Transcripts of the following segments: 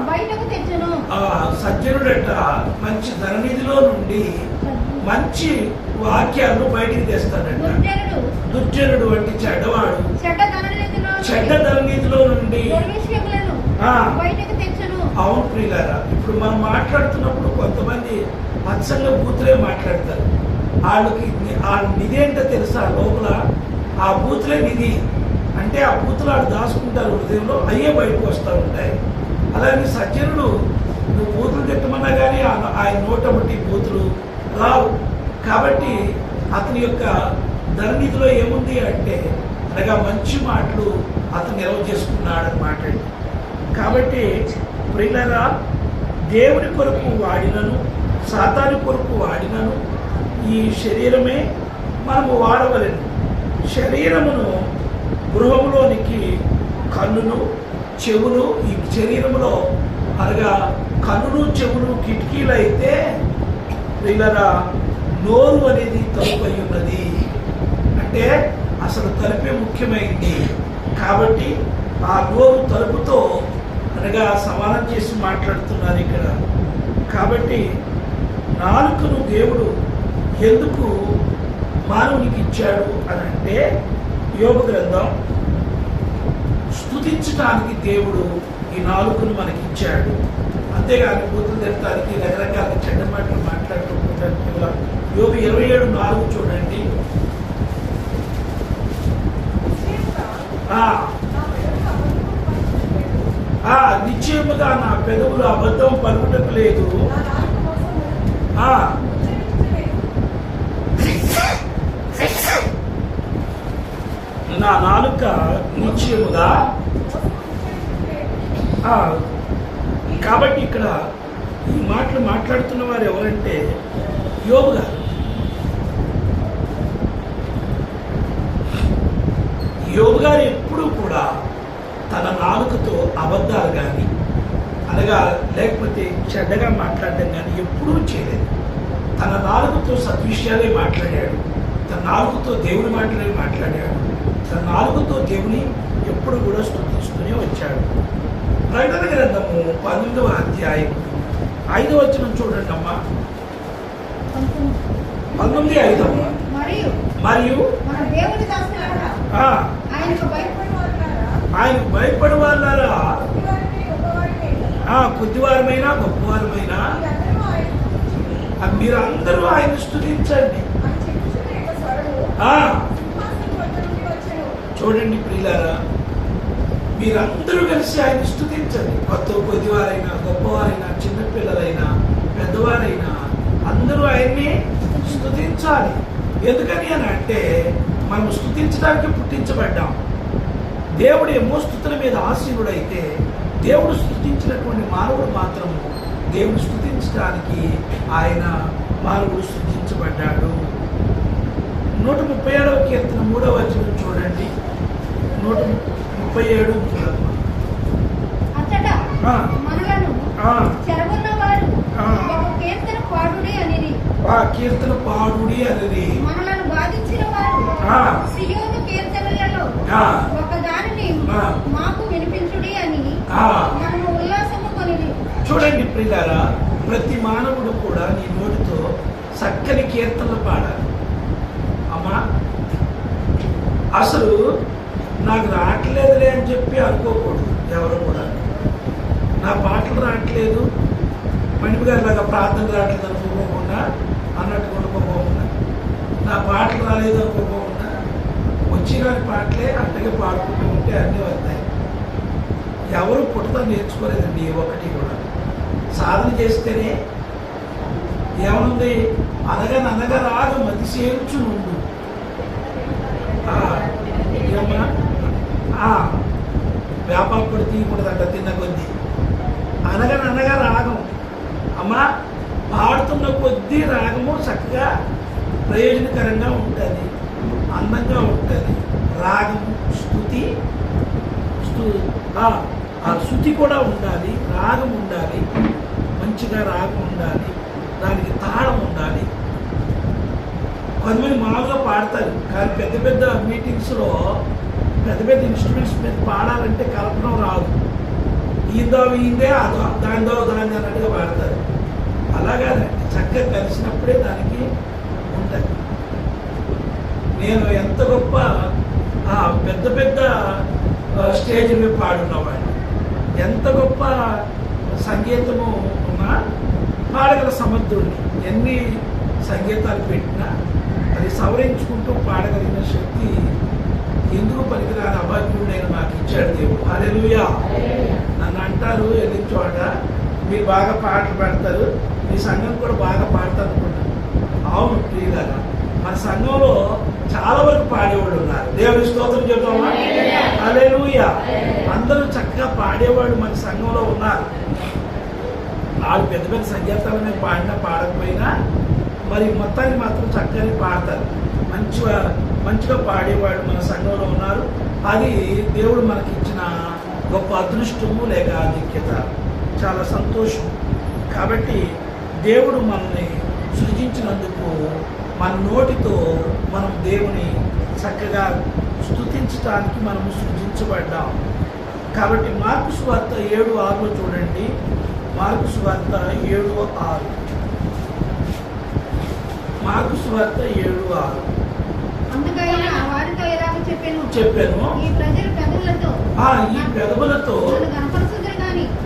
బయటకు తెచ్చును. సజ్జనుడట మంచి ధననిధిలో నుండి మంచి వాక్యాలను బయటికి తెస్తాడట. దుర్జనుడు అంటే చెడ్డవాడు చెడ్డ ధననిధిలో నుండి బయటకు తెచ్చును. అవును ప్రియులారా, ఇప్పుడు మనం మాట్లాడుతున్నప్పుడు కొంతమంది అచ్చంగా బూతులే మాట్లాడతారు. వాళ్ళకి ఆ నిధి ఏంటో తెలుసా? లోపల ఆ బూతులే నిధి అంటే ఆ బూతులు ఆడు దాచుకుంటారు హృదయంలో, అయ్యే బయటకు వస్తూ ఉంటాయి. అలాగే సజ్జనుడు నువ్వు బూతులు తిట్టమన్నా కానీ ఆయన నోట బట్టి బూతులు రావు. కాబట్టి అతని యొక్క ధననిధిలో ఏముంది అంటే అనగా మంచి మాటలు అతను నిల్వ చేసుకున్నాడు అన్నమాట. కాబట్టి ప్రియులారా, దేవుని కొరకు వాడినను సాతాను కొరకు వాడినను ఈ శరీరమే మనము వాడవలెను. శరీరమును గృహంలోనికి కన్నును చెవులు, ఈ శరీరంలో అనగా కన్నులు చెవులు కిటికీలు అయితే ప్రియులారా నోరు అనేది తలుపు అయి ఉన్నది. అంటే అసలు తలుపే ముఖ్యమైంది. కాబట్టి ఆ నోరు తలుపుతో అనగా సమానం చేసి మాట్లాడుతున్నారు ఇక్కడ. కాబట్టి నాలుకను దేవుడు ఎందుకు మానవునికి ఇచ్చాడు అని అంటే, యోగ గ్రంథం స్తుతించడానికి దేవుడు ఈ నాలుకను మనకి ఇచ్చాడు. అంతేగాని బూతులు తిట్టడానికి రకరకాల చెడ్డ మాటలు మాట్లాడుకుంటానికి. యోగ 27:4 చూడండి. నిశ్చయముగా నా పెదవులు అబద్ధం పలుకుటకు లేదు, నా నాలుక నిశ్చయముగా. కాబట్టి ఇక్కడ ఈ మాటలు మాట్లాడుతున్న వారు ఎవరంటే యోబు గారు. యోబు గారు ఎప్పుడూ కూడా తన నాలుకతో అబద్ధాలు కానీ అనగా లేకపోతే చెడ్డగా మాట్లాడడం కానీ ఎప్పుడూ చేయలేదు. తన నాలుకతో సద్విషయాలే మాట్లాడాడు. తన నాలుకతో దేవుని మాటలే మాట్లాడాడు. తన నాలుకతో దేవుని ఎప్పుడు కూడా స్తుతిస్తూనే వచ్చాడు. ప్రకటన గ్రంథము 19వ అధ్యాయం 5వ వచనం చూడండి అమ్మా. 19:5 అమ్మా. మరియు ఆయనకు భయపడి వాళ్ళారా, కొద్దివారమైనా గొప్పవారమైనా మీరందరూ ఆయన స్తుతించండి. చూడండి ప్రియులారా, మీరందరూ కలిసి ఆయన స్తుతించండి. కొద్దివారైనా గొప్పవారైనా చిన్నపిల్లలైనా పెద్దవారైనా అందరూ ఆయన్ని స్తుతించాలి. ఎందుకని అని అంటే మనం స్తుతించడానికి పుట్టించబడ్డాం. దేవుడు ఏమో స్తుతుల మీద ఆసీనుడైతే దేవుడు స్తుతించినటువంటి మానవుడు మాత్రం దేవుడు స్తుతించడానికి ఆయన మానవుడు స్తుతించబడ్డాడు. 137వ కీర్తన 3వ వచనం చూడండి. 137 కీర్తన పాడుడి అనేది మనలను బాధించిన వారు సియోను కీర్తనలలో ఒకదానిని మాకు వినిపించుడి అని మనము ఉల్లాసము కొనిది. చూడండి ప్రియులారా, ప్రతి మానవుడు కూడా నీ నోటితో చక్కని కీర్తనలు పాడాలి. అమ్మా అసలు నాకు రావట్లేదులే అని చెప్పి అనుకోకూడదు. ఎవరు కూడా నా పాటలు రావట్లేదు, మణిపు గారి లాగా ప్రార్థన రావట్లేదు అనుకోకుండా అన్నట్టు కొనుక్కోకుండా, నా పాటలు రాలేదు అనుకోకుండా వచ్చిన పాటలే అట్టగా పాడుకుంటూ ఉంటే అన్నీ వస్తాయి. ఎవరు పుట్టతో నేర్చుకోలేదండి ఒకటి కూడా. సాధన చేస్తేనే ఏమనుంది, అనగా రాదు మతి సేర్చు నుండు. వ్యాపారం తీయకూడదంట తిన్న కొద్దీ. అనగా రాగం అమ్మా, పాడుతున్న కొద్దీ రాగము చక్కగా ప్రయోజనకరంగా ఉంటుంది, అందంగా ఉంటుంది. రాగము శృతి కూడా ఉండాలి, రాగం ఉండాలి, మంచిగా రాగం ఉండాలి, దానికి తాళం ఉండాలి. కొంతమంది మామూలుగా పాడతారు, కానీ పెద్ద పెద్ద మీటింగ్స్లో పెద్ద పెద్ద ఇన్స్ట్రుమెంట్స్ మీద పాడాలంటే కల్పన రాదు. ఈ ఈందో ఈందే అదో దాందో దాని అన్నట్టుగా వాడతారు. అలాగానే చక్కగా కలిసినప్పుడే దానికి ఉంటుంది. నేను ఎంత గొప్ప పెద్ద పెద్ద స్టేజ్ మీద పాడున్నవాడిని, ఎంత గొప్ప సంగీతము ఉన్నా పాడగల సమర్థుడిని. ఎన్ని సంగీతాలు పెట్టినా అది సవరించుకుంటూ పాడగలిగిన శక్తి ఎందుకు పనికిరాని అభాగ్యుడైన నాకు ఇచ్చాడు దేవుడు. హల్లెలూయా. నన్ను అంటారు వెళ్ళిన చోట మీరు బాగా పాటలు పెడతారు, మీ సంఘం కూడా బాగా పాడతారు అనుకుంటారు. అవును ప్రియులారా, మన సంఘంలో చాలా వరకు పాడేవాళ్ళు ఉన్నారు. దేవుని స్తోత్రం చెప్తామా? హల్లెలూయా. అందరూ చక్కగా పాడేవాళ్ళు మన సంఘంలో ఉన్నారు. వాళ్ళు పెద్ద పెద్ద సంగీతాలు మేము పాడినా పాడకపోయినా మరి మొత్తానికి మాత్రం చక్కగా పాడతారు. మంచిగా పాడేవాళ్ళు మన సంఘంలో ఉన్నారు. అది దేవుడు మనకి ఇచ్చిన గొప్ప అదృష్టము లేక ఆధిక్యత. చాలా సంతోషం. కాబట్టి దేవుడు మనల్ని సృజించినందుకు మన నోటితో మనం దేవుని చక్కగా స్తుతించడానికి మనము సృజించబడ్డాం. కాబట్టి మార్కు సువార్త 7:6 చూడండి. మార్కు సువార్త 7:6. మార్కు సువార్త 7:6. అందుకైనా వారితో ఇలాగ చెప్పాను, ఈ ప్రజలు పెదవులతో ఈ పెదవులతో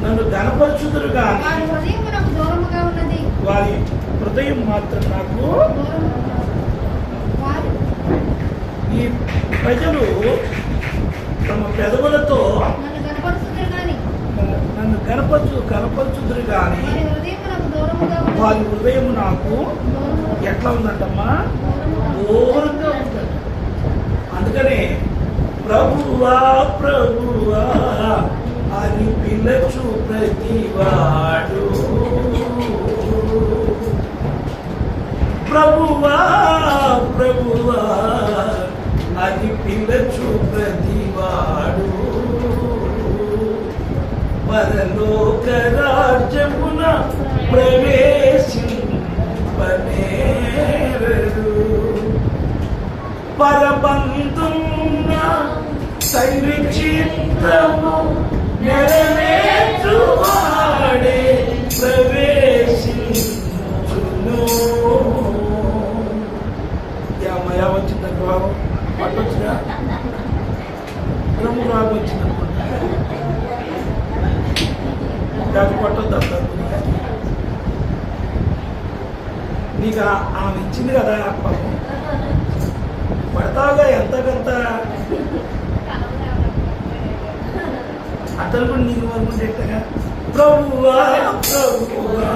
నన్ను గణపరచుదురు గాని వారి హృదయం నాకు దూరముగా ఉన్నది. వారి హృదయం మాత్రం నాకు ఈ ప్రజలు తమ పెదవులతో నన్ను కనపరచుదురు గాని వారి హృదయం నాకు ఎట్లా ఉందంటమ్మా? దూరంగా ఉంటుంది. అందుకనే ప్రభువా ప్రభువా అని పిలచు ప్రతివాడు, ప్రభువా ప్రభువా అని పిలచు ప్రతివాడు పరలోక రాజ్యమున ప్రవేశింపనేరడు. పరబంధున్న తండ్రి చిత్తము నెరవేర్చువాడే ప్రవేశించును. ఏమయ్యా వచ్చిందంటే బాబు పట్టొచ్చుగా, బ్రహ్మ రాబు వచ్చిందనుకుంటా, దాన్ని పట్టొద్దు. నీకు ఆమె ఇచ్చింది కదా పాపం, పడతావుగా ఎంతకంత. అతను కూడా నీకు అనుకుంటే ఎట్టగా ప్రభువా ప్రభువా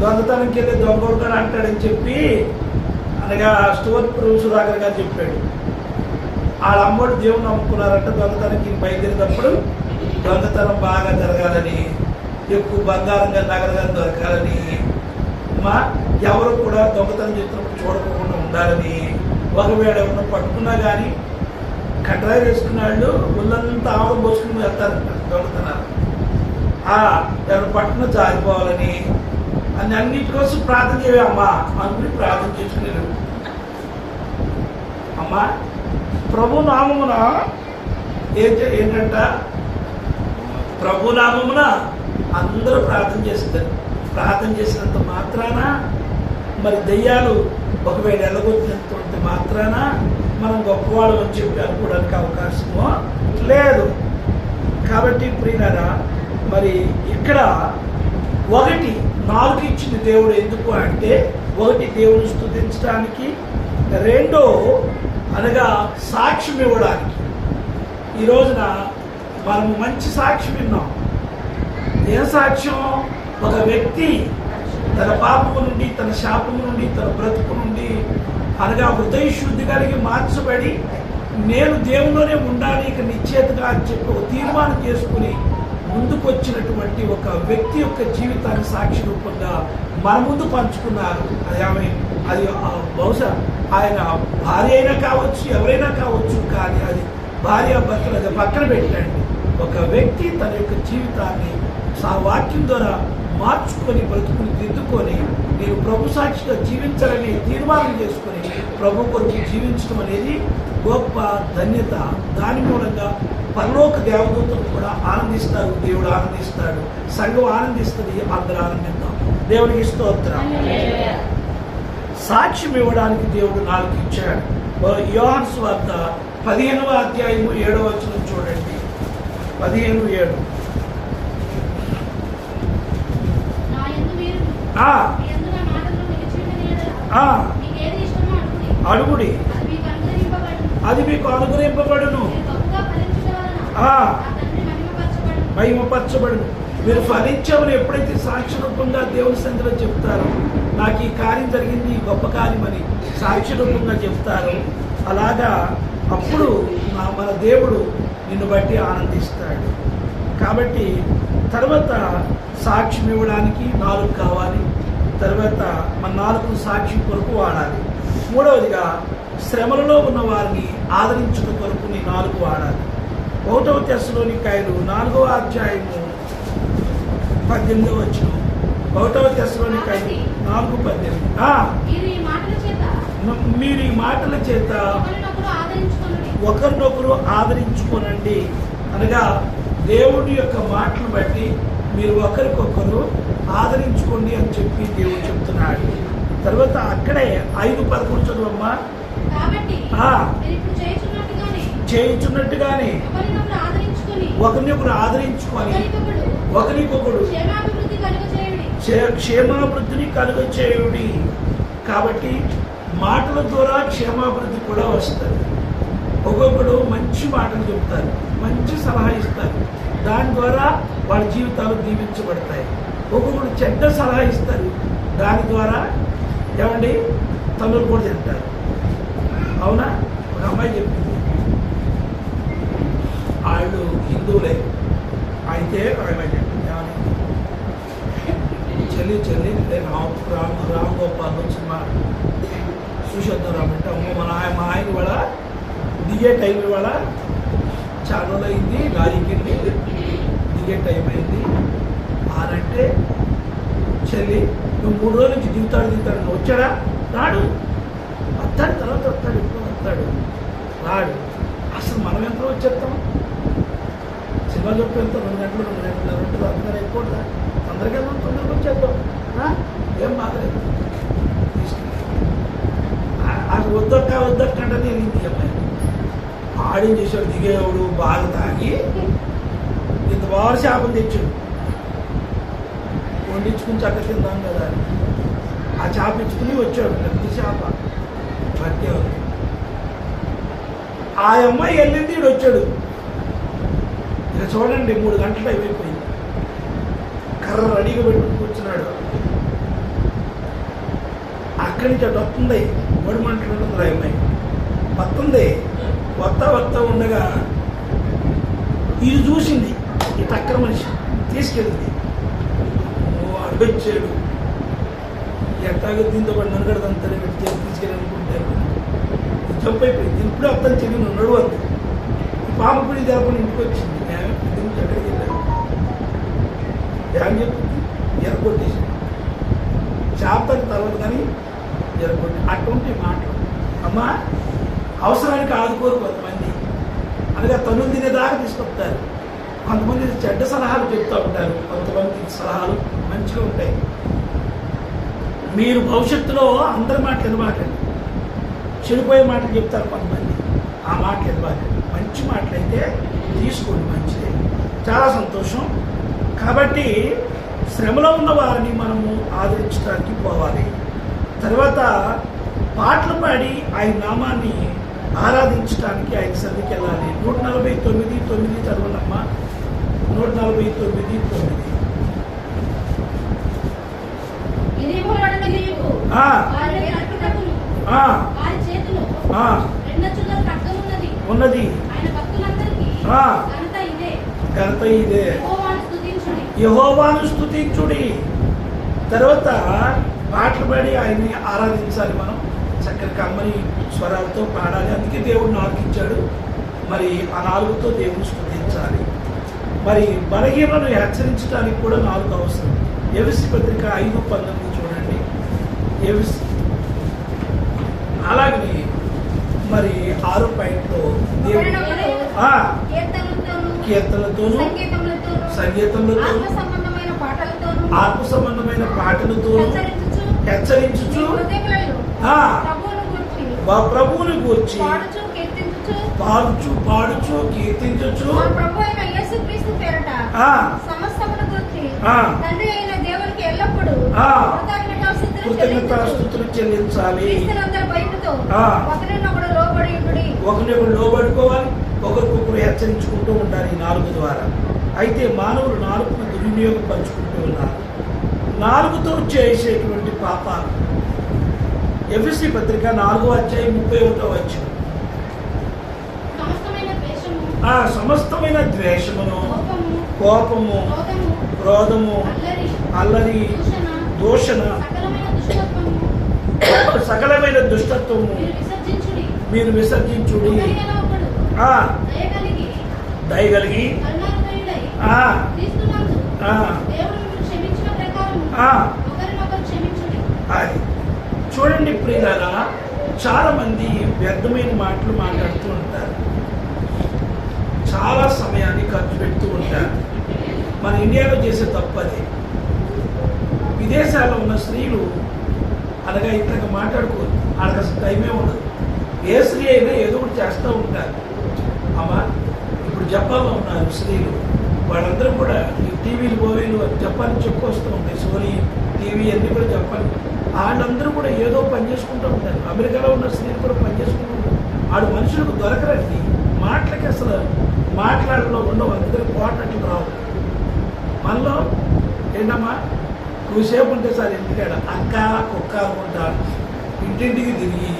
దొంగతనంకి వెళ్ళి దొంగ అంటాడని చెప్పి అనగా స్టోర్ సుధాకర్ గారు చెప్పాడు. వాళ్ళ అమ్మోడు దేవుని నమ్ముకున్నారంట. దొంగతనానికి బయలుదేరినప్పుడు దొంగతనం బాగా జరగాలని, ఎక్కువ బంగారంగా నగలుగా దొరకాలని, ఎవరు కూడా దొంగతనం చేస్తున్నప్పుడు చూడకుండా ఉండాలని, ఒకవేళ ఎవరిని పట్టుకున్నా కానీ కట్రాయి వేసుకున్న వాళ్ళు ఒళ్ళంతా ఆవడం పోసుకుని వెళ్తారంట దొంగతనాలు. ఎవరు పట్టుకున్న జారిపోవాలని అన్నిటి కోసం ప్రార్థన చేయవే అమ్మా అనుకుని ప్రార్థన చేసుకునేరు. అమ్మా ప్రభు నామమున ఏంటంట, ప్రభు నామమున అందరూ ప్రార్థన చేస్తారు. ప్రార్థన చేసినంత మాత్రాన మరి దెయ్యాలు ఒకవేళ ఎలగొచ్చినంత మాత్రాన మనం గొప్పవాళ్ళు అని చెప్పి అనుకోవడానికి అవకాశమో లేదు. కాబట్టి ప్రియులారా, మరి ఇక్కడ 1 4 ఇచ్చింది దేవుడు. ఎందుకు అంటే 1 దేవుని స్తుతించడానికి, 2 అనగా సాక్ష్యం ఇవ్వడానికి. ఈ రోజున మనం మంచి సాక్ష్యం విన్నాం. ఏ సాక్ష్యం? ఒక వ్యక్తి తన పాపము నుండి, తన శాపము నుండి, తన బ్రతుకు నుండి అనగా హృదయ శుద్ధి కలిగి మార్చబడి నేను దేవునిలోనే ఉండాలి ఇక నిశ్చేతగా అని చెప్పి ఒక తీర్మానం చేసుకుని ముందుకు వచ్చినటువంటి ఒక వ్యక్తి యొక్క జీవితాన్ని సాక్షి రూపంగా మన ముందు పంచుకున్నారు. అది బహుశా ఆయన భార్య అయినా కావచ్చు, ఎవరైనా కావచ్చు, కానీ అది భార్య భర్తలు అది పక్కన పెట్టండి. ఒక వ్యక్తి తన యొక్క జీవితాన్ని వాక్యం ద్వారా మార్చుకొని బ్రతుకుని దిద్దుకొని నేను ప్రభు సాక్షిగా జీవించాలని తీర్మానం చేసుకొని ప్రభు కొరకు జీవించడం అనేది గొప్ప ధన్యత. దాని మూలంగా పరలోక దేవదూతలు కూడా ఆనందిస్తారు, దేవుడు ఆనందిస్తాడు, సంఘం ఆనందిస్తుంది. అందరూ ఆనందిద్దాం. దేవునికి స్తోత్రం. సాక్ష్యం ఇవ్వడానికి దేవుడు 4 ఇచ్చాడు. యోహాను సువార్త 15వ అధ్యాయము 7వ వచనం చూడండి. 15:7. అడుగుడి అది మీకు అనుగ్రహింపబడును, మహిమపరచబడును. మీరు ఫలించమని ఎప్పుడైతే సాక్షి రూపంగా దేవుని సన్నిధిలో చెప్తారో, నాకు ఈ కార్యం జరిగింది, ఈ గొప్ప కార్యం అని సాక్షి రూపంగా చెప్తారో, అలాగా అప్పుడు మన దేవుడు నిన్ను బట్టి ఆనందిస్తాడు. కాబట్టి తర్వాత సాక్ష్యం ఇవ్వడానికి 4 కావాలి. తర్వాత మన 4 సాక్షి కొరకు వాడాలి. 3వదిగా శ్రమలలో ఉన్న వారిని ఆదరించుట కొరకు 4 వాడాలి. 1వ తెస్సలోనికైలు 4వ అధ్యాయము 18వ వచనం. 1వ తెస్సలోనికైలు 4:18. మీరు ఈ మాటల చేత ఒకరినొకరు ఆదరించుకోనండి. అనగా దేవుడి యొక్క మాటను బట్టి మీరు ఒకరికొకరు ఆదరించుకోండి అని చెప్పి దేవుడు చెప్తున్నాడు. తర్వాత అక్కడే 5:11 చదువమ్మా. చేయుచున్నట్టుగానే ఒకరినొకరు ఆదరించుకొని ఒకరికొకరు క్షేమాభివృద్ధిని కలుగ చేయుడి. కాబట్టి మాటల ద్వారా క్షేమాభివృద్ధి కూడా వస్తుంది. ఒక్కొక్కడు మంచి మాటలు చెప్తారు, మంచి సలహా ఇస్తారు, దాని ద్వారా వాళ్ళ జీవితాలు దీవించబడతాయి. ఒక్కొక్కడు చెడ్డ సలహా ఇస్తారు, దాని ద్వారా ఏమండి తల్లులు కూడా తింటారు. అవునా? ఒక అమ్మాయి చెప్పింది, వాళ్ళు హిందువులే అయితే అమ్మాయి చెప్పింది, చెల్లి రామ్ గోపాల్ సినిమా చూసేద్దాం అంటే, అమ్మ మా ఆయన కూడా దిగే టైం ఇవాళ చాలా రోజులు అయింది, లారీకి వెళ్ళి దిగే టైం అయింది అనంటే, చెల్లి నువ్వు 3 రోజుల నుంచి దిగుతాడు వచ్చాడా? రాడు. వస్తాడు, తర్వాత వస్తాడు, ఇప్పుడు వస్తాడు, రాడు. అసలు మనం ఎంత వచ్చేస్తాం? సినిమా చెప్పి వెళ్తాం 2 గంటలు 2 గంటలు అందరూ ఎక్కువ అందరికీ వెళ్తాం, తొందరగా వచ్చేద్దాం, ఏం మాత్రలేదు. అసలు వద్దక్కంటే నేను ఇంటికి అమ్మాయి ఆడేం చేశాడు, దిగేవాడు బాగా తాగి ఇంత బాగా చేపలు తెచ్చాడు, వండించుకుని చక్క తిందాం కదా అని ఆ చేప ఇచ్చుకుని వచ్చాడు. పెద్ద చేప పట్టే ఉంది. ఆ అమ్మాయి వెళ్ళింది, ఈడు వచ్చాడు. ఇక చూడండి 3 గంటల టైం అయిపోయింది. కర్ర రెడీగా పెట్టుకుని కూర్చున్నాడు. ఆ అక్కడి నుంచి అటు వస్తుంది ఒడి మంటలు ఉంటుంది అమ్మాయి వస్తుంది వస్తా ఉండగా ఇది చూసింది ఈ టక్కర మనిషి తీసుకెళ్ళింది అడుగొచ్చాడు ఎట్టాగో దీంతో పాటు నన్ను తీసుకెళ్ళి అనుకుంటాను జంప్ అయిపోయింది ఇప్పుడు అర్థం చెల్లి నడు అంది పాప పిడి జరపని ఇంటికి వచ్చింది దీనికి ఎక్కడికి వెళ్ళాను ఏం చెప్తుంది ఎరగొట్టేసి చేపకి తర్వాత కానీ ఎరగొట్టి అటువంటి మాటలు అమ్మా అవసరానికి ఆదుకోరు కొంతమంది అనగా తనులు తినేదాకా తీసుకొస్తారు కొంతమంది చెడ్డ సలహాలు చెప్తూ ఉంటారు కొంతమంది సలహాలు మంచిగా ఉంటాయి మీరు భవిష్యత్తులో అందరి మాటలు ఎనబాకండి చెడిపోయే మాటలు చెప్తారు కొంతమంది ఆ మాటలు ఎనబాకండి మంచి మాటలైతే తీసుకోండి మంచిదే చాలా సంతోషం కాబట్టి శ్రమలో ఉన్న వారిని మనము ఆదరించడానికి పోవాలి తర్వాత పాటలు పాడి ఆయన నామాన్ని ఆరాధించడానికి ఆయన సన్నిధికి వెళ్ళాలి 149:9 చదవండమ్మా 149:9 ఉన్నది ఘనత ఇదే యెహోవాను స్తుతించుడి తర్వాత పాటలు పాడి ఆయన్ని ఆరాధించాలి మనం చక్కని కమ్మని స్వరాలతో పాడాలి అందుకే దేవుడు 4 ఇచ్చాడు మరి ఆ 4తో దేవుని స్తుతించాలి మరి బలహీనలను హెచ్చరించడానికి కూడా 4 అవసరం ఎఫెసీ పత్రిక 5:19 చూడండి ఎఫెసీ అలాగని మరి 6 పాయింట్లో కీర్తనలతోనూ సంగీతంలోనూ ఆత్మ సంబంధమైన పాటలతోనూ హెచ్చరించుచు ప్రభువుని గూర్చి పాడుచు కీర్తించుచు కృతజ్ఞతాస్తుతులు చెల్లించాలి ఒకరినొకరు లోబడుకోవాలి ఒకరికొకరు హెచ్చరించుకుంటూ ఉండాలి ఈ 4 ద్వారా అయితే మానవులు 4ను దుర్వినియోగపరుచుకుంటూ ఉన్నారు 4తో చేసేటువంటి పాపాలు ఎఫెసీ పత్రిక 4:31 సమస్తమైన ద్వేషమును కోపము క్రోధము అల్లరి దూషణ సకలమైన దుష్టత్వము మీరు విసర్జించుడి దయగలిగి అది చూడండి ప్రియులారా చాలా మంది వ్యర్థమైన మాటలు మాట్లాడుతూ ఉంటారు చాలా సమయాన్ని ఖర్చు పెడుతూ ఉంటారు మన ఇండియాలో చేసే తప్పది విదేశాల్లో ఉన్న స్త్రీలు అనగా ఇట్లా మాట్లాడుకోరు వాళ్ళకి అసలు టైమే ఉండదు ఏ స్త్రీ అయినా ఏదో ఒకటి చేస్తూ ఉంటారు అమ్మా ఇప్పుడు జపాన్లో ఉన్నారు స్త్రీలు వాళ్ళందరూ కూడా ఈ టీవీలు బోవీలు జపాన్ చెప్పుకొస్తూ ఉంటాయి సోనీ టీవీ అన్నీ కూడా జపాన్ వాళ్ళందరూ కూడా ఏదో పని చేసుకుంటూ ఉంటారు అమెరికాలో ఉన్న స్త్రీలు కూడా పని చేసుకుంటూ ఉంటారు వాడు మనుషులకు దొరకరండి మాటలకి అసలు మాట్లాడలో ఉండవు అందుకని పోటట్లు రావు మనలో ఏంటమ్మా కూసేపు ఉంటే సార్ ఇంటికాడ అక్క కుక్క అనుకుంటా ఇంటింటికి తిరిగి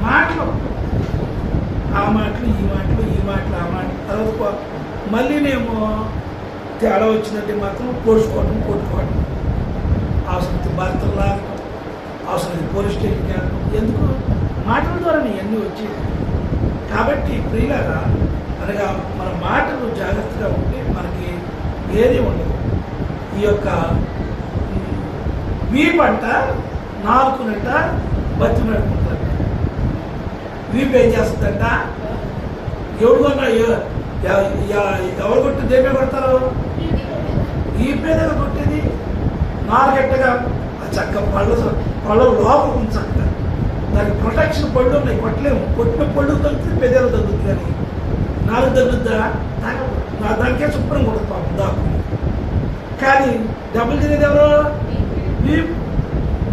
మాటలు ఆ మాటలు ఈ మాటలు ఆ మాటలు తర్వాత మళ్ళీనేమో తేడా వచ్చినట్టే మాత్రం కొట్టుకోవడం అవసరం భర్తలు లాగడం అవసరం పోలీస్ స్టేషన్కి వెళ్ళడం ఎందుకు మాటల ద్వారా ఇవన్నీ వచ్చేది కాబట్టి ప్రియులారా అనగా మన మాటలు జాగ్రత్తగా ఉంటే మనకి ఏది ఉండదు ఈ యొక్క వీపంట నాలుగునంట బతి నడుపుతుందంట వీపు ఏం చేస్తుందంట ఎవడుకున్నా ఎవరు కొట్టి దేమే కొడతారు ఈ పేదగా కొట్టేది నాలుగెట్టగా ఆ చక్క పళ్ళ లోపల ఉంది చక్కగా దానికి ప్రొటెక్షన్ పళ్ళు ఉన్నాయి కొట్టలేము కొట్టిన పళ్ళు తగ్గుతుంది పెద్దలు తగ్గుతుంది కానీ నాలుగు తగ్గుద్దా దానికే శుభ్రం కొడుతుంది పాపం దాకు కానీ డబ్బులు తినేది ఎవరు వీపు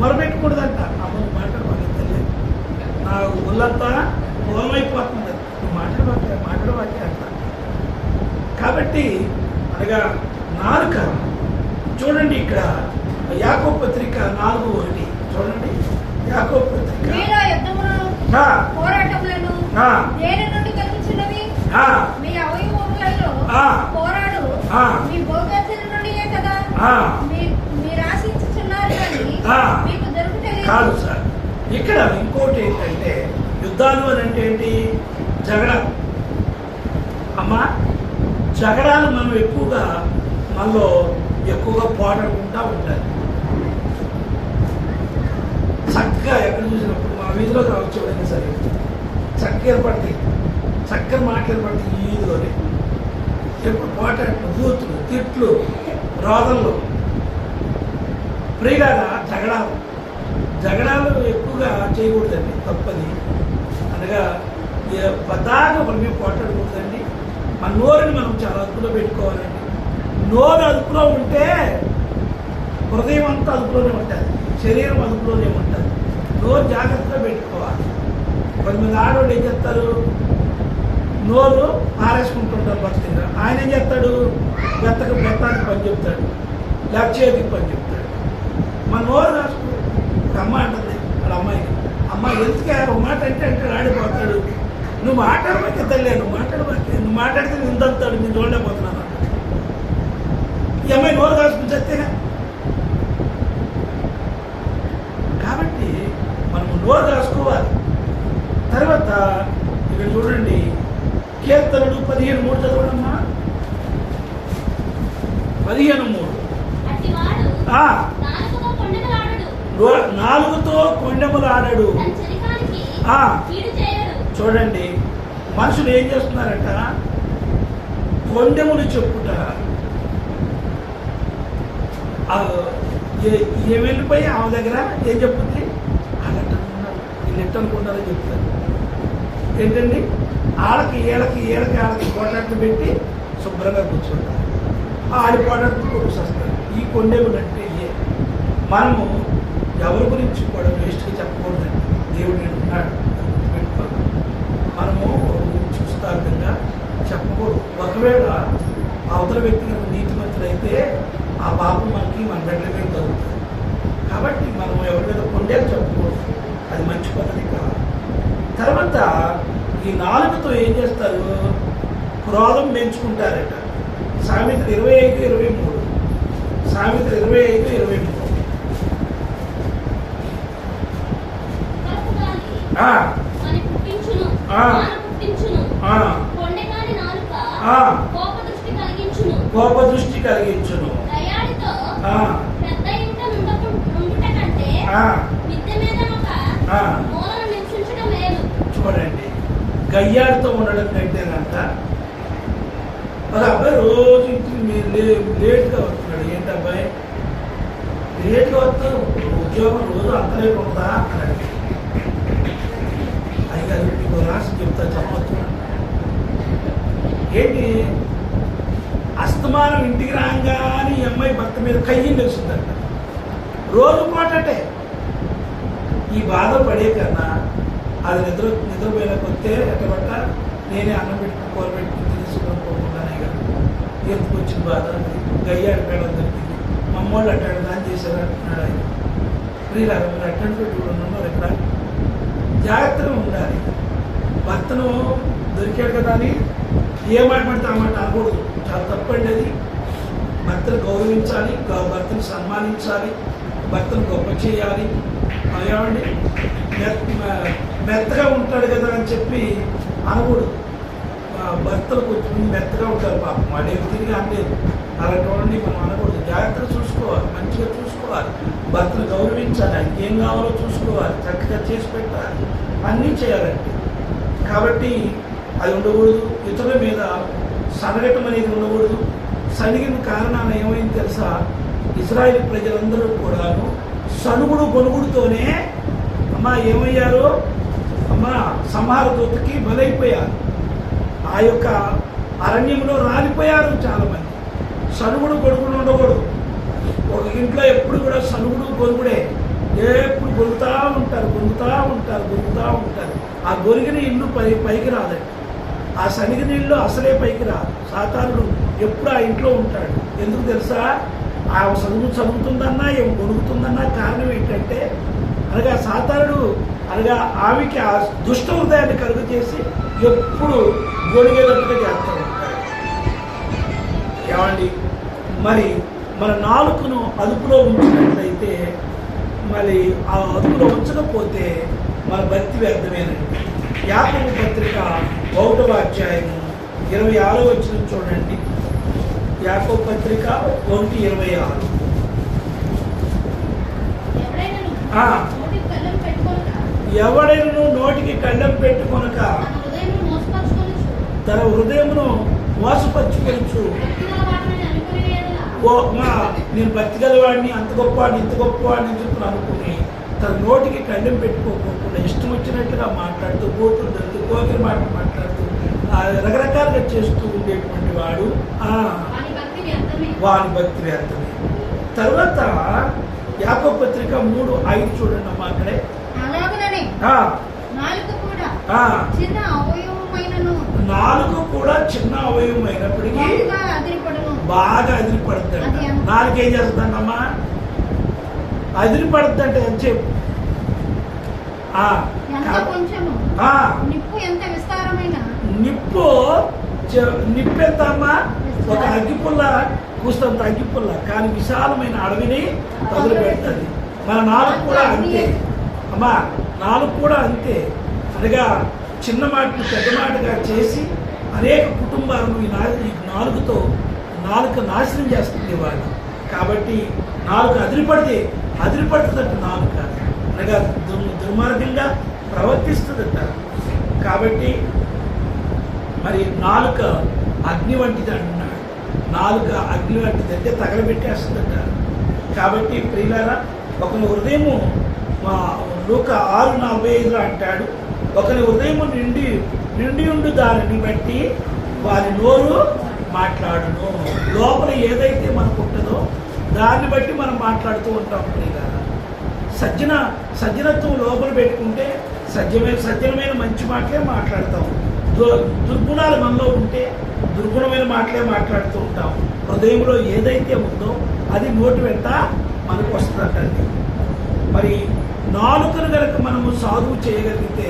మొరబెట్టకూడదంట అమ్మ మాట్లాడబాగా తెలియదు నా ఒళ్ళంతా పొలమైపోతుంది మాట్లాడబాకే అంట కాబట్టి అనగా నాలుక చూడండి ఇక్కడ యాకోబు పత్రిక 4:1 చూడండి యాకోబు పత్రిక. మీలో యుద్ధములను ఆ, పోరాటములను ఆ, దేని నుండి కలుగుచున్నవి? ఆ, మీ అవయవములలో ఆ, పోరాడు ఆ, మీ భోగతుల నుండియే కదా ఆ. మీరు ఆశించుచున్నారు కానీ ఆ. మీకు దొరుకుటలేదు. కాదు సార్, ఇక్కడ ఇంకోటి ఏంటంటే యుద్ధాలు అని అంటే ఏంటి? జగడ. అమ్మా, జగడాలు మనం ఎక్కువగా మనలో ఎక్కువగా పోరాడుకుంటూ ఉంటారు. చక్కగా ఎక్కడ చూసినప్పుడు మా వీధిలో కావచ్చు ఎవరైనా సరే చక్కగా ఏర్పడతాయి, చక్కని మాటలు ఏర్పడతాయి ఈ వీధిలోనే. ఎప్పుడు పోటాట్లు, బూతులు, తిట్లు, రోదనలు, ప్రియులారా జగడాలు ఎక్కువగా చేయకూడదండి, తప్పది. అనగా పదాగా ఒకరి మీద పోటాడకూడదండి. మన నోరుని మనం చాలా అదుపులో పెట్టుకోవాలండి. నోరు అదుపులో ఉంటే హృదయం అంతా అదుపులోనే ఉంటుంది, శరీరం అదుపులోనే ఉంటుంది. నోరు జాగ్రత్తగా పెట్టుకోవాలి. కొంతమంది ఆడవాళ్ళు ఏం చేస్తారు? నోరు పారేసుకుంటుంటారు బతికిగా. ఆయన ఏం చేస్తాడు? బెత్తానికి పని చెప్తాడు, లేకపోతే చేతికి పని చెప్తాడు. మన నోరు రాసుకో. ఒక అమ్మ అంటుంది వాళ్ళ అమ్మాయికి, అమ్మ ఎందుకే ఒక మాట అంటే ఆడిపోతాడు. నువ్వు మాట్లాడబాకే తల్లే, నువ్వు మాట్లాడితే నిందంతాడు, నేను చూడలేకపోతున్నాను. ఈ అమ్మాయి నోరు కాసుకుని చెప్తేనే. కాబట్టి మనము నోరు కాసుకోవాలి. తర్వాత ఇక్కడ చూడండి, కీర్తనలు 15:3 చదవడమ్మా. 15:3. అట్టివాడు ఆ, నాలుకతో కొండెములాడడు, నాలుగుతో కొండెములాడడు. తన చెలికానికి ఆ, కీడు చేయడు. చూడండి, మనుషులు ఏం చేస్తున్నారంట? కొండెములు చెప్పుట. ఏం వెళ్ళిపోయి ఆమె దగ్గర ఏం చెప్పుద్ది? వీళ్ళు ఎట్టనుకుంటారని చెప్తారు. ఏంటండి? ఏళ్ళకి పోటాట్లు పెట్టి శుభ్రంగా కూర్చుంటారు. ఆడి పోటాట్లు కొట్టుకొస్తారు. ఈ కొండెములు అంటే మనము ఎవరి గురించి కూడా వేస్ట్గా చెప్పకూడదండి. దేవుడు ఉన్నాడు, పెట్టుకోవాలి. మనము చూస్తార్థంగా చెప్పకూడదు. ఒకవేళ అవతల వ్యక్తి కనుక నీతిమంతుడైతే ఆ పాపం మనకి మన బిడ్డల మీద తగ్గుతుంది. కాబట్టి మనం ఎవరి మీద కొండేలు చెప్పకూడదు, అది మంచి పద్ధతి కాదు. తర్వాత ఈ నాలుగుతో ఏం చేస్తారు? క్రోధం పెంచుకుంటారట. సామెతలు 25:23. సామెతలు 25:23. అని పుట్టించును, ఆ. మాన పుట్టించును. ఆ. కొండెగాని నాలుక ఆ. కోపదృష్టి కలిగించును. కోపదృష్టి కలిగించును. దయాళితో ఆ. పెద్ద ఇంట నుండుట కంటే ఆ. మిద్దె మీద ఒక ఆ. మూలను నివసించడం మేలు. చూడండి, గయ్యాడితో ఉండడం కంటేనంట. ఒక అబ్బాయి రోజు ఇంటికి లేట్గా వస్తున్నాడు. ఏంటి అబ్బాయి లేట్గా వస్తావు? ఉద్యోగం రోజు అంత లేట్ ఉందా అన్నాడు. అయ్యారు మీకు రాసి చెప్తా, చెప్పొస్తున్నాడు. ఏంటి? అస్తమానం ఇంటికి రాగానే ఈ అమ్మాయి భర్త మీద కయ్యం తెలుస్తుందంట. రోజు పోటటే. ఈ బాధ పడే కన్నా అది నిద్రపోయినాక వస్తే ఎట్టబట్ట నేనే అన్నం పెట్టుకుని కూర పెట్టుకుని తీసుకున్నానే కదా. ఎందుకు వచ్చిన బాధ? గయ్యాడు పేడం దొరికింది. మమ్మోళ్ళు అట్టాడు దాన్ని చేశారు అంటున్నాడు ఆయన. ప్రియులారా, మీరు అట్టండి పెట్టి ఉన్నారు ఎక్కడ? జాగ్రత్తగా ఉండాలి. భర్తను దొరికాడు కదా అని ఏ మాట పడితే ఆ మాట అనకూడదు. చాలా తప్పండి అది. భర్తను గౌరవించాలి, భర్తను సన్మానించాలి, భర్తను గొప్ప చేయాలి. ఏమండి, మెత్తగా ఉంటాడు కదా అని చెప్పి అనకూడదు. భర్తలు కొంచెం మెత్తగా ఉంటారు పాపం, వాడేమి తిరిగి అనలేదు. అలాంటి వాళ్ళని మనం అనకూడదు. జాగ్రత్తగా చూసుకోవాలి, మంచిగా చూసుకోవాలి, భర్తను గౌరవించాలి, ఆయనకి ఏం కావాలో చూసుకోవాలి, చక్కగా చేసి పెట్టాలి, అన్నీ చేయాలండి. కాబట్టి అది ఉండకూడదు. ఇతరుల మీద సనగటం అనేది ఉండకూడదు. సనిగిన కారణాలు ఏమైంది తెలుసా? ఇజ్రాయేల్ ప్రజలందరూ కూడాను సనుగుడు గొనుగుడుతోనే అమ్మా ఏమయ్యారు? అమ్మా సంహార దూతకి బలైపోయారు. ఆ యొక్క అరణ్యంలో రాలిపోయారు చాలామంది. సనుగుడు గొడుగుడు ఉండకూడదు. ఒక ఇంట్లో ఎప్పుడు కూడా సనుగుడు గొనుగుడే. ఎప్పుడు గొలుగుతూ ఉంటారు. ఆ గొరిగిన ఇల్లు పైకి రాదండి. ఆ సనిగిన ఇల్లు అసలే పైకి రాదు. సాతానుడు ఎప్పుడు ఆ ఇంట్లో ఉంటాడు. ఎందుకు తెలుసా? ఆ చదువుతుందన్నా ఏం గొనుగుతుందన్నా కారణం ఏంటంటే అనగా సాతానుడు అనగా ఆమెకి ఆ దుష్ట హృదయాన్ని కలుగు చేసి ఎప్పుడు గొడిగేటట్టుగా చేస్తూ ఉంటాడు. ఏమండి, మరి మన నాలుకను అదుపులో ఉంచినట్లయితే, మరి ఆ అదుపులో ఉంచకపోతే మన భక్తి వ్యర్థమేనండి. యాకోబు పత్రిక 1వ అధ్యాయము 26వ వచనం చూడండి. యాకోబు పత్రిక 1:26. ఎవరైనాను ఆ. నోటికి కళ్ళెం పెట్టుకొనక, ఎవడైనను నోటికి కళ్ళెం పెట్టుకొనక తన హృదయమును మోసపరుచుకొనుచు, తన హృదయమును మోసపరుచుకొనుచు, భక్తిగల వాడనని అనుకుని ఎడల, నేను భక్తి గలవాడిని, అంత గొప్పవాడిని, ఇంత గొప్పవాడిని అని చెప్పి అనుకుని తన నోటికి కళ్ళెం పెట్టుకోకుండా ఇష్టం వచ్చినట్లుగా మాట్లాడుతూ, బూతులు తెలుతూ, కోకిల మాటలు మాట్లాడుతూ రకరకాలుగా చేస్తూ ఉండేటువంటి వాడు వాని భక్తి వ్యర్థమే. వాని భక్తి వ్యర్థమే. తర్వాత యాకోబు పత్రిక 3:5 చూడండి అమ్మా. అక్కడే అలాగనే ఆ, నాలుక కూడా ఆ, చిన్న అవయవమైనను నాలుగు కూడా చిన్న అవయవం అయినప్పటికీ బాగుగా అదిరిపడును. బాగా అదిరిపడుతుంది. అది ఎంత? నాలుగేం చేస్తుందమ్మా? అదిరిపడుతుందంటే ఎంతసేపు? ఎంత కొంచెము నిప్పు ఎంత విస్తారమైన నిప్పు ఎంత అమ్మా? ఒక అగ్గిపుల్ల కూస్తంత అగ్గిపుల్ల, కానీ విశాలమైన అడవిని వదిలి పెడుతుంది. మన నాలుగు కూడా అంతే అమ్మా, నాలుగు కూడా అంతే. అనగా చిన్న మాటను పెద్ద మాటగా చేసి అనేక కుటుంబాలను ఈ నాలుగుతో నాలుక నాశనం చేస్తుంది వాళ్ళు. కాబట్టి నాలుక అదిరిపడుతుందట నాలుక, అనగా దుర్మార్గంగా ప్రవర్తిస్తుందట. కాబట్టి మరి నాలుక అగ్ని వంటిది అంటున్నాడు. నాలుక అగ్ని వంటిది అంటే తగలబెట్టేస్తుందట. కాబట్టి ప్రియులారా, ఒకరి హృదయము లూకా 6:45 అంటాడు, ఒకరి హృదయము నిండి ఉండు దానిని బట్టి వారి నోరు మాట్లాడును. లోపల ఏదైతే మనకు ఉంటుందో దాన్ని బట్టి మనం మాట్లాడుతూ ఉంటాం ప్రియులారా. సజ్జనత్వం లోపల పెట్టుకుంటే సజ్జనమైన మంచి మాటలే మాట్లాడతాం. దుర్గుణాలు మనలో ఉంటే దుర్గుణమైన మాటలే మాట్లాడుతూ ఉంటాం. హృదయంలో ఏదైతే ఉందో అది నోటి వెంట మనకు వస్తుందండి. మరి నాలుకను కనుక మనము సాధువు చేయగలిగితే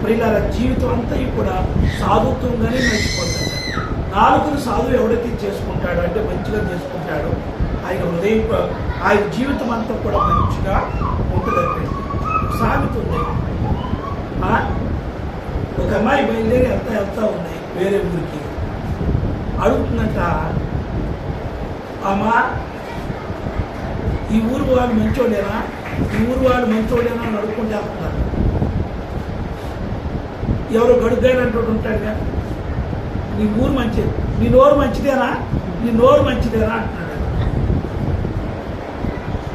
ప్రియులార జీవితం అంతా కూడా సాధుత్వంగానే నడిచిపోతుంది. నాలుకను సాధువు ఎవడైతే చేసుకుంటాడో అంటే మంచిగా చేసుకుంటాడో ఆయన జీవితం అంతా కూడా మంచిగా ఉంటుందండి. సాగుతుంది. ఒక అమ్మాయి బయలుదేరి వెళ్తా ఉన్నాయి వేరే ఊరికి. అడుగుతుందంట, అమ్మా ఈ ఊరు వాళ్ళు మంచోడేనా, ఈ ఊరు వాళ్ళు మంచోడేనా అని అడుక్కుంటే వెళ్తున్నారు. ఎవరో గడుగ్గాడు ఉంటాడుగా, నీ ఊరు మంచిది, నీ నోరు మంచిదేనా, నీ నోరు మంచిదేనా అంటున్నాడు.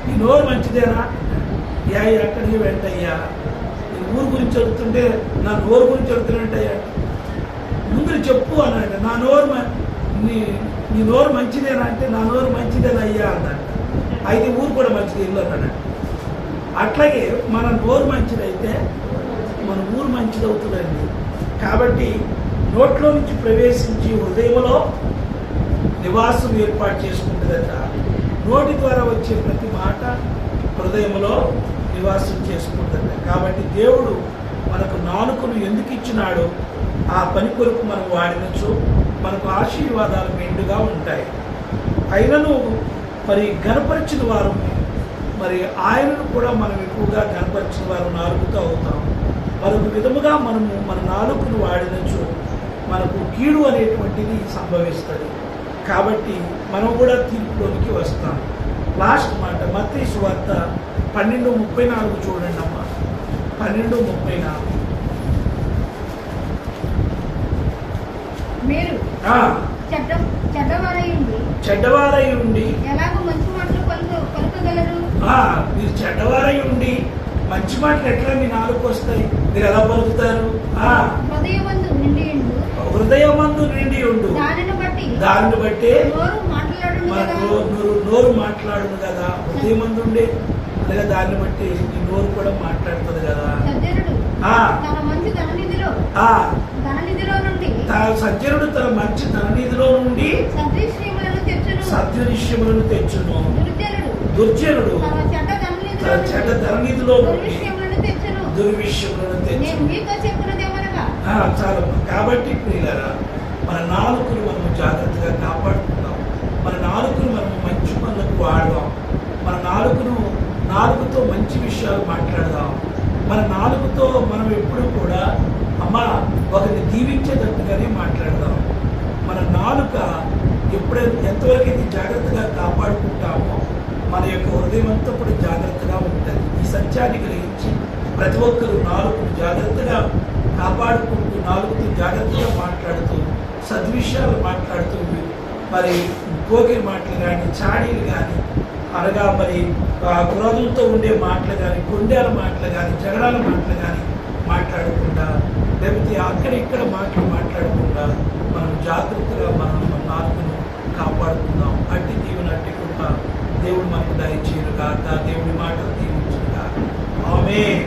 నీ నోరు మంచిదేనా? ఎక్కడికి వెంటయ్యా, నీ ఊరు గురించి అడుగుతుంటే నా నోరు గురించి అడుగుతున్నట్టయ్యా, ముందు చెప్పు అన్నాడు. నా నోరు నీ నోరు మంచిదేనా అంటే నా నోరు మంచిదేనా అయ్యా అన్నాడు. అయితే ఊరు కూడా మంచిది ఇల్లు అన్నాడు. అట్లాగే మన నోరు మంచిదైతే మన ఊరు మంచిది అవుతుందండి. కాబట్టి నోట్లో నుంచి ప్రవేశించి హృదయంలో నివాసం ఏర్పాటు చేసుకుంటుందట. నోటి ద్వారా వచ్చే ప్రతి మాట హృదయంలో నివాసం చేసుకుంటుందట. కాబట్టి దేవుడు మనకు నాలుకను ఎందుకు ఇచ్చినాడో ఆ పని కొరకు మనం వాడినచో మనకు ఆశీర్వాదాలు మెండుగా ఉంటాయి. అయినను మరి గనపరిచిన వారు మరి ఆయనను కూడా మనం ఎక్కువగా గనపరిచిన వారు నాలుగుతో అవుతాం. మరొక విధముగా మనము మన నాలుకను వాడినచో మనకు కీడు అనేటువంటిది సంభవిస్తుంది. కాబట్టి మనం కూడా తీర్పులోనికి వస్తాం. లాస్ట్ మాట మత్తయి సువార్త 12:34 చూడండి అమ్మా. 12:34. మీరు చెడ్డవారై ఉండి ఎలాగో మంచి మాటలు పలుకగలరు. మీరు చెడ్డవారై ఉండి మంచి మాటలు ఎట్లా మీ నాలుగు వస్తాయి? మీరు ఎలా పలుకుతారు? హృదయమందు నిండి ఉండు, దానిని బట్టి నోరు మాట్లాడును కదా. హృదయమందు ఉండే అనగా దాన్ని బట్టి ఈ నోరు కూడా మాట్లాడుతుంది కదా. సజ్జనుడు తన మంచి ధననిధిలో నుండి సద్విషయములను తెచ్చును. దుర్జనుడు తన చెడ్డ తరగతిలో దుర్విషయములను తెచ్చును. దుర్విషయములను నేను తెచ్చు. మీతో చెప్పున్నదేమనగా చాలు. కాబట్టి ప్రియులారా, మన నాలుకలు మనము జాగ్రత్తగా కాపాడుకుందాం. మన నాలుకను మనము మంచి పనులకు వాడదాం. మన నాలుకతో మంచి విషయాలు మాట్లాడదాం. మన నాలుకతో మనం ఎప్పుడు కూడా అమ్మా ఒకరిని దీవించేటట్టుగానే మాట్లాడదాం. మన నాలుక ఎంతవరకు అయితే జాగ్రత్తగా కాపాడుకుంటామో మన యొక్క హృదయం అంతా కూడా జాగ్రత్తగా ఉంటుంది. ఈ సత్యాన్ని గ్రహించి ప్రతి ఒక్కరు నాలుగును జాగ్రత్తగా కాపాడుకుంటూ, నాలుగుతో జాగ్రత్తగా మాట్లాడుతూ, సద్విషయాలు మాట్లాడుతూ, మరి పోకిరి మాటలు కానీ, చాడీలు కానీ, అనగా మరి క్రోధంతో ఉండే మాటలు కానీ, కొండేల మాటలు కానీ, జగడాల మాటలు కానీ మాట్లాడకుండా, లేకపోతే అక్కడ ఇక్కడ మాట్లాడకుండా మనం జాగ్రత్తగా మనం నాలుగును కాపాడుకుందాం. అట్టి దీవెన, అట్టి కృప దేవుడు మనకు దయచేయును గాక. దేవుడి మాటలు దీవించును గాక. ఆమేన్.